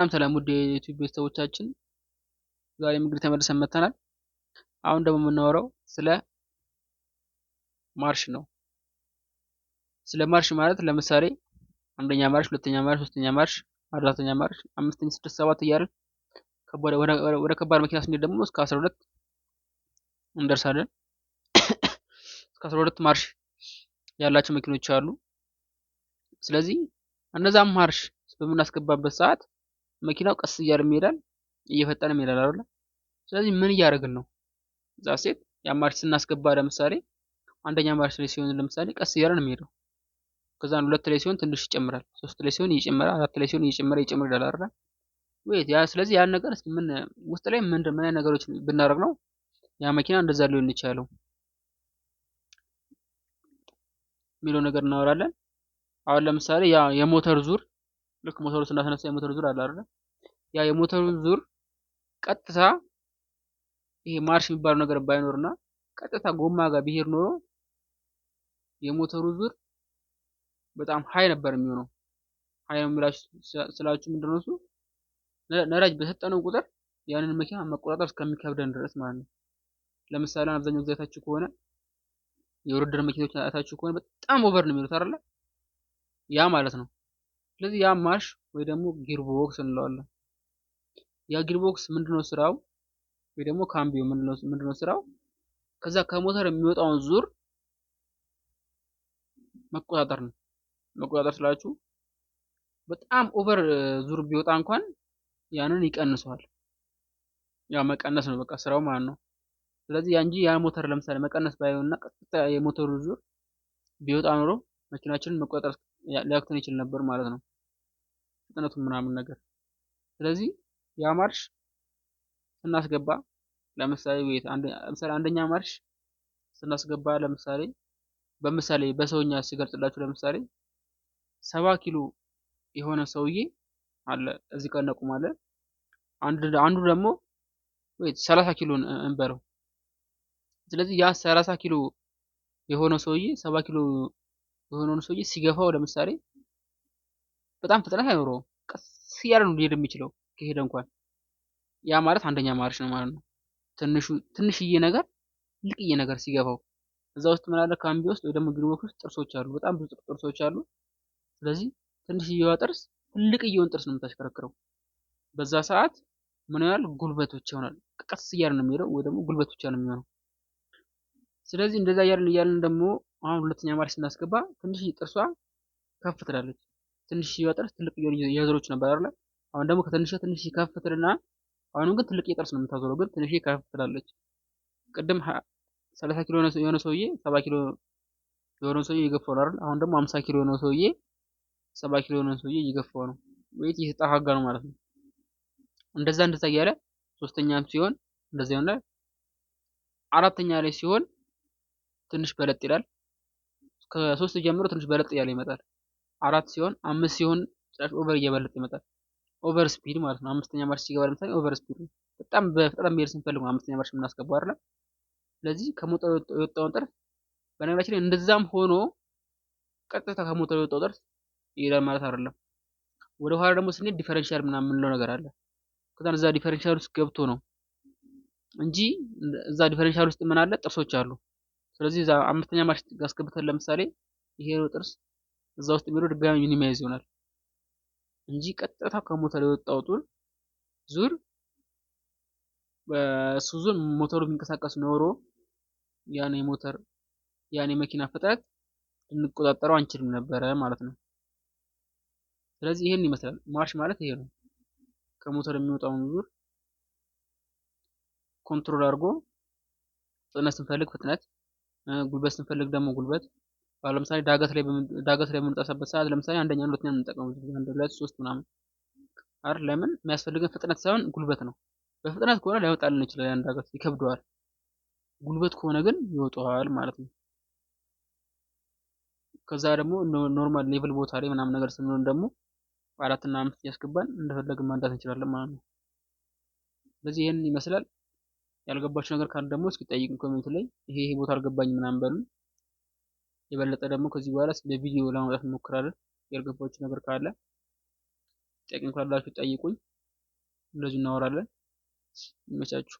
ሰላም ውድ የዩቲዩብ ቤተሰቦቻችን ዛሬም እንግዲህ ተመልሰን መጥተናል። አሁን ደግሞ የምናወራው ስለ ማርሽ ነው። ስለ ማርሽ ማለት ለምሳሌ አንደኛ ማርሽ፣ ሁለተኛ ማርሽ፣ ሶስተኛ ማርሽ፣ አራተኛ ማርሽ፣ አምስተኛ፣ ስድስት፣ ሰባት እያልን ወደ ከባድ መኪና ስንሄድ ደግሞ እስከ 12 እንደርሳለን። እስከ 12 ማርሽ ያላቸው መኪኖች አሉ። ስለዚህ እነዛም ማርሽ በምናስገባበት ሰዓት መኪናው ቀስ እያለ ይሄዳል፣ እየፈጠነ ይሄዳል አይደል? ስለዚህ ምን እያደረግን ነው? እዛ ሴት ያ ማርሽ ስናስገባ ለምሳሌ አንደኛ ማርሽ ላይ ሲሆን ለምሳሌ ቀስ እያለ ነው የሚሄደው። ከዛን ሁለት ላይ ሲሆን ትንሽ ይጨምራል፣ ሶስት ላይ ሲሆን ይጨምራል፣ አራት ላይ ሲሆን ይጨምራል ይላል አይደል? ስለዚህ ያን ነገር እስኪ ምን ውስጥ ላይ ምን አይነት ነገሮች ብናደርግ ነው ያ መኪና እንደዛ ሊሆን ይችላል የሚለው ነገር እናወራለን። አሁን ለምሳሌ ያ የሞተር ዙር ልክ ሞተሩ ስናስነሳ የሞተር ዙር አለ አይደል? ያ የሞተሩ ዙር ቀጥታ ይሄ ማርሽ የሚባለው ነገር ባይኖርና ቀጥታ ጎማ ጋር ቢሄድ ኖሮ የሞተሩ ዙር በጣም ሃይ ነበር የሚሆነው። ሃይ ነው የሚላችሁ ስላችሁ ምንድነው እሱ ነዳጅ በሰጠነው ቁጥር ያንን መኪና መቆጣጠር እስከሚከብደን ድረስ ማለት ነው። ለምሳሌ አብዛኛው ጊዜ አይታችሁ ከሆነ የውድድር መኪኖች አይታችሁ ከሆነ በጣም ኦቨር ነው የሚሉት አይደል? ያ ማለት ነው። ስለዚህ ያ ማርሽ ወይ ደግሞ ጊር ቦክስ እንለዋለን። ያ ጊር ቦክስ ምንድነው ስራው? ወይ ደግሞ ካምቢዮ ምንድነው ስራው? ከዛ ከሞተር የሚወጣውን ዙር መቆጣጠር ነው። መቆጣጠር ስላችሁ በጣም ኦቨር ዙር ቢወጣ እንኳን ያንን ይቀንሰዋል። ያ መቀነስ ነው በቃ ስራው ማለት ነው። ስለዚህ ያ እንጂ ያ ሞተር ለምሳሌ መቀነስ ባይሆንና ቀጥታ የሞተሩ ዙር ቢወጣ ኖሮ መኪናችንን መቆጣጠር ሊያቅተን ይችል ነበር ማለት ነው፣ ፍጥነቱን ምናምን ነገር። ስለዚህ ያ ማርሽ ስናስገባ ለምሳሌ አንደኛ ማርሽ ስናስገባ ለምሳሌ በምሳሌ በሰውኛ ሲገልጽላችሁ ለምሳሌ 70 ኪሎ የሆነ ሰውዬ አለ እዚህ ጋር እናቆማለን። አንዱ ደግሞ 30 ኪሎ እንበለው። ስለዚህ ያ 30 ኪሎ የሆነ ሰውዬ 70 ኪሎ የሆነውን ሰውዬ ሲገፋው ለምሳሌ በጣም ፍጥነት አይኖረውም፣ ቀስ እያለ ነው ሊሄድ የሚችለው ከሄደ እንኳን። ያ ማለት አንደኛ ማርሽ ነው ማለት ነው። ትንሽዬ ነገር ትልቅዬ ነገር ሲገፋው እዛ ውስጥ ምን አለ ካምቢ ውስጥ ወይ ደግሞ ጊርቦክስ ውስጥ ጥርሶች አሉ፣ በጣም ብዙ ጥርሶች አሉ። ስለዚህ ትንሽዬዋ ጥርስ ትልቅዬውን ጥርስ ነው የምታሽከረክረው። በዛ ሰዓት ምን ይሆናል? ጉልበት ብቻ ይሆናል። ቀስ እያለ ነው የሚሄደው ወይ ደግሞ ጉልበት ብቻ ነው የሚሆነው። ስለዚህ እንደዛ እያልን ደግሞ አሁን ሁለተኛ ማርሽ ስናስገባ ትንሽ ጥርሷ ከፍ ትላለች። ትንሽዬዋ ጥርስ ትልቅዬውን እያዞረች ነበር አይደል? አሁን ደግሞ ትንሽ ከፍ ትልና አሁንም ግን ትልቅዬ ጥርስ ነው የምታዞረው፣ ግን ትንሽ ከፍ ትላለች። ቅድም 30 ኪሎ የሆነ ሰውዬ 70 ኪሎ የሆነ ሰውዬ እየገፋው ነው አይደል? አሁን ደግሞ 50 ኪሎ የሆነ ሰውዬ 70 ኪሎ የሆነ ሰውዬ እየገፋው ነው፣ ወይ እየተጣጋጋ ነው ማለት ነው። እንደዛ እያለ ሶስተኛም ሲሆን እንደዛ ይሆናል። አራተኛ ላይ ሲሆን ትንሽ በለጥ ይላል። ከሶስት ጀምሮ ትንሽ በለጥ እያለ ይመጣል። አራት ሲሆን አምስት ሲሆን ጭራሽ ኦቨር እየበለጠ ይመጣል። ኦቨር ስፒድ ማለት ነው። አምስተኛ ማርሽ ሲገባ ለምሳሌ ኦቨር ስፒድ ነው። በጣም በፍጥነት መሄድ ስንፈልግ ነው አምስተኛ ማርሽ የምናስገባው አይደል? ስለዚህ ከሞተር የወጣውን ጥርስ በነገራችን ላይ እንደዛም ሆኖ ቀጥታ ከሞተር የወጣው ጥርስ ይሄዳል ማለት አይደለም። ወደ ኋላ ደግሞ ስንሄድ ዲፈረንሻል ምናምን የምንለው ነገር አለ። ከዛ እዛ ዲፈረንሻል ውስጥ ገብቶ ነው እንጂ እዛ ዲፈረንሻል ውስጥ ምን አለ? ጥርሶች አሉ። ስለዚህ እዛ አምስተኛ ማርሽ አስገብተን ለምሳሌ ይሄ ነው ጥርስ እዛ ውስጥ የሚሄደው ድጋሚ ሚኒማይዝ ይሆናል እንጂ ቀጥታ ከሞተር የወጣው ዙር በሱ ዙር ሞተሩ ቢንቀሳቀስ ኖሮ ያን የመኪና ፍጥነት ልንቆጣጠረው አንችልም ነበረ ማለት ነው። ስለዚህ ይሄን ይመስላል ማርሽ ማለት ይሄ ነው። ከሞተር የሚወጣውን ዙር ኮንትሮል አድርጎ ፍጥነት ስንፈልግ ፍጥነት፣ ጉልበት ስንፈልግ ደግሞ ጉልበት። ለምሳሌ ዳገት ላይ በምንጠሳበት ሰዓት ለምሳሌ አንደኛ ሁለተኛ የምንጠቀመው አንድ ሁለት ሶስት ምናምን አይደል? ለምን የሚያስፈልገን ፍጥነት ሳይሆን ጉልበት ነው። በፍጥነት ከሆነ ላይወጣልን ይችላል፣ ያን ዳገት ይከብደዋል። ጉልበት ከሆነ ግን ይወጣዋል ማለት ነው። ከዛ ደግሞ ኖርማል ሌቭል ቦታ ላይ ምናምን ነገር ስንሆን ደግሞ አራት እና አምስት እያስገባን እንደፈለግን ማንዳት እንችላለን ማለት ነው። ስለዚህ ይሄን ይመስላል። ያልገባችሁ ነገር ካለ ደግሞ እስኪ ጠይቁኝ ኮሜንት ላይ፣ ይሄ ቦታ አልገባኝም ምናምን በሉን። የበለጠ ደግሞ ከዚህ በኋላ በቪዲዮ ለማውጣት እንሞክራለን። ያልገባችሁ ነገር ካለ ጠይቁኝ ካላችሁ ጠይቁኝ። እንደዚሁ እናወራለን። ይመቻችሁ።